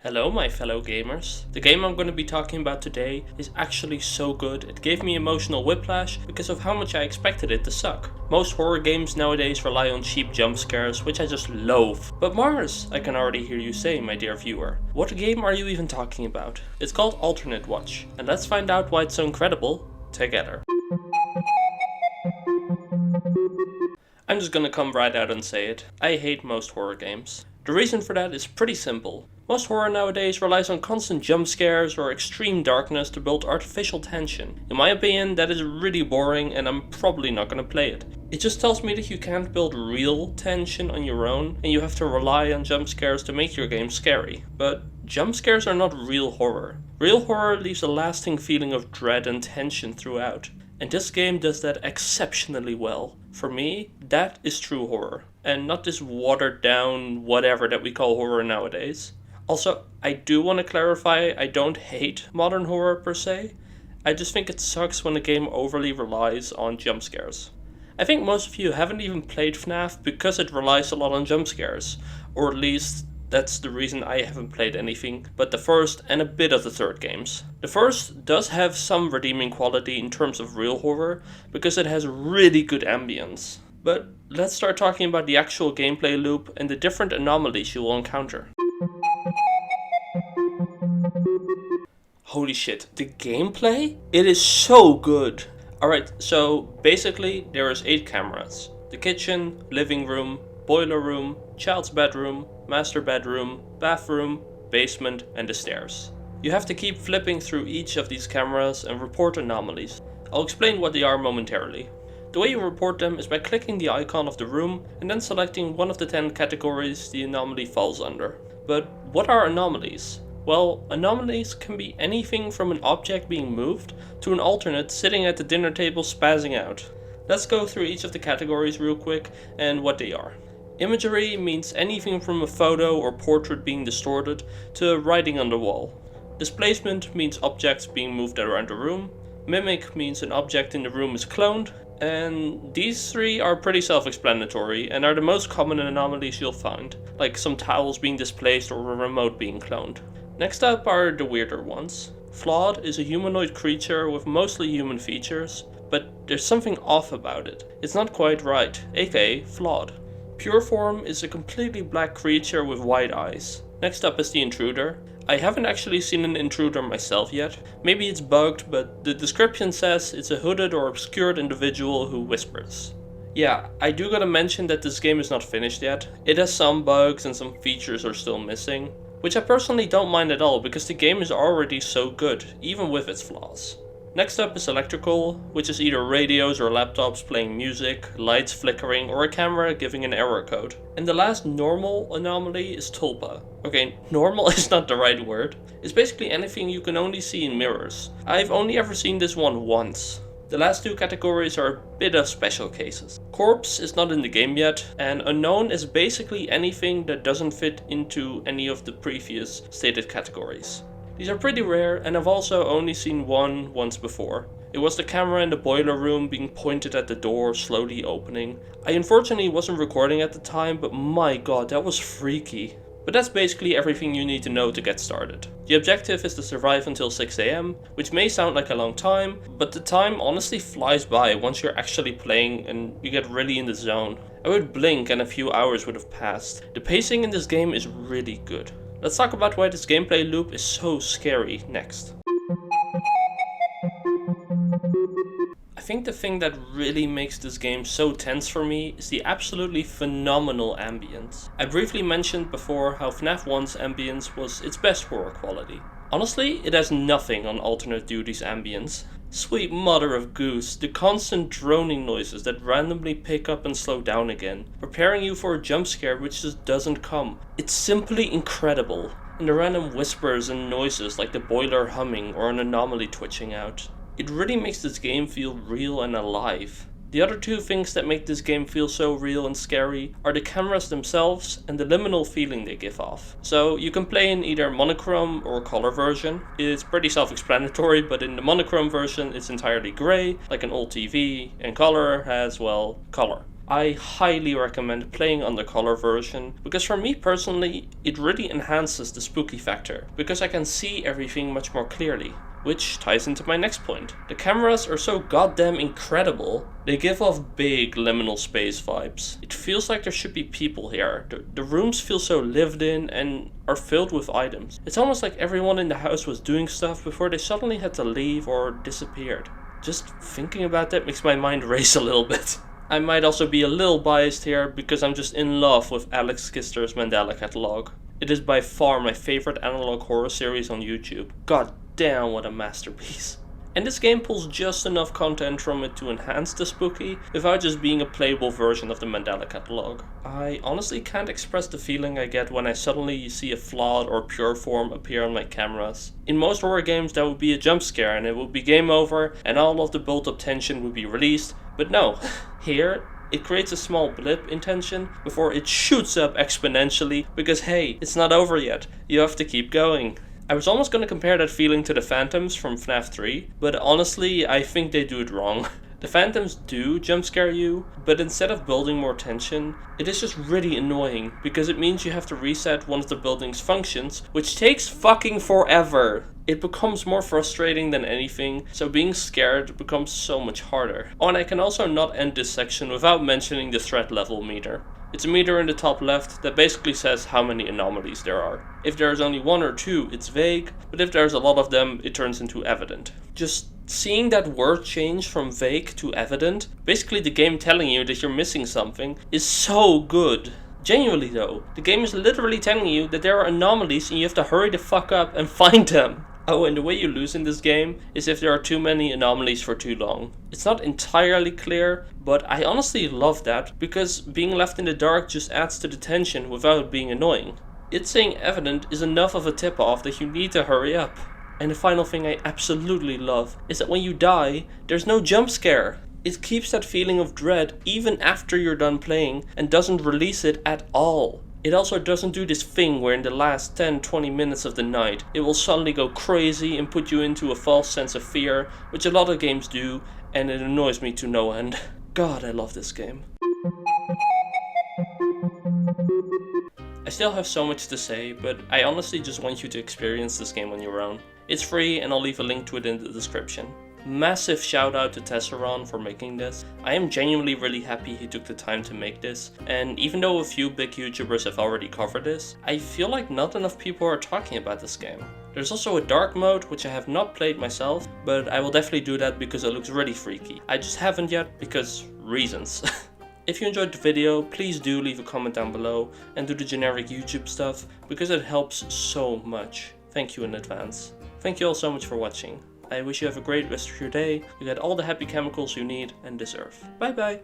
Hello my fellow gamers. The game I'm going to be talking about today is actually so good it gave me emotional whiplash because of how much I expected it to suck. Most horror games nowadays rely on cheap jump scares, which I just loathe. But Mars, I can already hear you say, my dear viewer. What game are you even talking about? It's called Alternate Watch, and let's find out why it's so incredible together. I'm just gonna come right out and say it. I hate most horror games. The reason for that is pretty simple. Most horror nowadays relies on constant jump scares or extreme darkness to build artificial tension. In my opinion, that is really boring and I'm probably not gonna play it. It just tells me that you can't build real tension on your own and you have to rely on jump scares to make your game scary. But jump scares are not real horror. Real horror leaves a lasting feeling of dread and tension throughout. And this game does that exceptionally well. For me, that is true horror, and not this watered down whatever that we call horror nowadays. Also, I do want to clarify, I don't hate modern horror per se. I just think it sucks when a game overly relies on jump scares. I think most of you haven't even played FNAF because it relies a lot on jump scares, or at least that's the reason I haven't played anything but the first and a bit of the third games. The first does have some redeeming quality in terms of real horror because it has really good ambience. But let's start talking about the actual gameplay loop and the different anomalies you will encounter. Holy shit, the gameplay? It is so good! Alright, so basically there is 8 cameras. The kitchen, living room, boiler room, child's bedroom, master bedroom, bathroom, basement and the stairs. You have to keep flipping through each of these cameras and report anomalies. I'll explain what they are momentarily. The way you report them is by clicking the icon of the room and then selecting one of the 10 categories the anomaly falls under. But what are anomalies? Well, anomalies can be anything from an object being moved to an alternate sitting at the dinner table spazzing out. Let's go through each of the categories real quick and what they are. Imagery means anything from a photo or portrait being distorted to writing on the wall. Displacement means objects being moved around the room. Mimic means an object in the room is cloned. And these 3 are pretty self-explanatory and are the most common anomalies you'll find, like some towels being displaced or a remote being cloned. Next up are the weirder ones. Flawed is a humanoid creature with mostly human features, but there's something off about it. It's not quite right, aka flawed. Pure form is a completely black creature with white eyes. Next up is the intruder. I haven't actually seen an intruder myself yet. Maybe it's bugged, but the description says it's a hooded or obscured individual who whispers. Yeah, I do gotta mention that this game is not finished yet. It has some bugs and some features are still missing, which I personally don't mind at all because the game is already so good, even with its flaws. Next up is electrical, which is either radios or laptops playing music, lights flickering, or a camera giving an error code. And the last normal anomaly is tulpa. Okay, normal is not the right word. It's basically anything you can only see in mirrors. I've only ever seen this one once. The last 2 categories are a bit of special cases. Corpse is not in the game yet, and unknown is basically anything that doesn't fit into any of the previous stated categories. These are pretty rare and I've also only seen one once before. It was the camera in the boiler room being pointed at the door slowly opening. I unfortunately wasn't recording at the time, but my god, that was freaky. But that's basically everything you need to know to get started. The objective is to survive until 6 AM, which may sound like a long time, but the time honestly flies by once you're actually playing and you get really in the zone. I would blink and a few hours would have passed. The pacing in this game is really good. Let's talk about why this gameplay loop is so scary next. I think the thing that really makes this game so tense for me is the absolutely phenomenal ambience. I briefly mentioned before how FNAF 1's ambience was its best horror quality. Honestly, it has nothing on Alternate Duty's ambience. Sweet mother of goose, the constant droning noises that randomly pick up and slow down again, preparing you for a jump scare which just doesn't come. It's simply incredible. And the random whispers and noises like the boiler humming or an anomaly twitching out. It really makes this game feel real and alive. The other 2 things that make this game feel so real and scary are the cameras themselves and the liminal feeling they give off. So you can play in either monochrome or color version. It's pretty self-explanatory, but in the monochrome version it's entirely grey, like an old TV, and color has, well, color. I highly recommend playing on the color version, because for me personally, it really enhances the spooky factor, because I can see everything much more clearly. Which ties into my next point. The cameras are so goddamn incredible. They give off big liminal space vibes. It feels like there should be people here. The rooms feel so lived in and are filled with items. It's almost like everyone in the house was doing stuff before they suddenly had to leave or disappeared. Just thinking about that makes my mind race a little bit. I might also be a little biased here because I'm just in love with Alex Kister's Mandela Catalog. It is by far my favorite analog horror series on YouTube. God damn, what a masterpiece. And this game pulls just enough content from it to enhance the spooky without just being a playable version of the Mandela Catalog. I honestly can't express the feeling I get when I suddenly see a flawed or pure form appear on my cameras. In most horror games that would be a jump scare and it would be game over and all of the built up tension would be released, but no, here it creates a small blip in tension before it shoots up exponentially because hey, it's not over yet, you have to keep going. I was almost going to compare that feeling to the Phantoms from FNAF 3, but honestly I think they do it wrong. The Phantoms do jump scare you, but instead of building more tension, it is just really annoying because it means you have to reset one of the building's functions, which takes fucking forever. It becomes more frustrating than anything, so being scared becomes so much harder. Oh, and I can also not end this section without mentioning the threat level meter. It's a meter in the top left that basically says how many anomalies there are. If there's only one or two, it's vague, but if there's a lot of them, it turns into evident. Just seeing that word change from vague to evident, basically the game telling you that you're missing something, is so good. Genuinely though, the game is literally telling you that there are anomalies and you have to hurry the fuck up and find them. Oh, and the way you lose in this game is if there are too many anomalies for too long. It's not entirely clear, but I honestly love that, because being left in the dark just adds to the tension without being annoying. It saying evident is enough of a tip-off that you need to hurry up. And the final thing I absolutely love is that when you die, there's no jump scare. It keeps that feeling of dread even after you're done playing and doesn't release it at all. It also doesn't do this thing where in the last 10-20 minutes of the night it will suddenly go crazy and put you into a false sense of fear, which a lot of games do, and it annoys me to no end. God, I love this game. I still have so much to say, but I honestly just want you to experience this game on your own. It's free and I'll leave a link to it in the description. Massive shout out to Tesseron for making this. I am genuinely really happy he took the time to make this, and even though a few big YouTubers have already covered this, I feel like not enough people are talking about this game. There's also a dark mode which I have not played myself, but I will definitely do that because it looks really freaky. I just haven't yet because reasons. If you enjoyed the video, please do leave a comment down below and do the generic YouTube stuff because it helps so much. Thank you in advance. Thank you all so much for watching. I wish you have a great rest of your day, you get all the happy chemicals you need and deserve. Bye bye!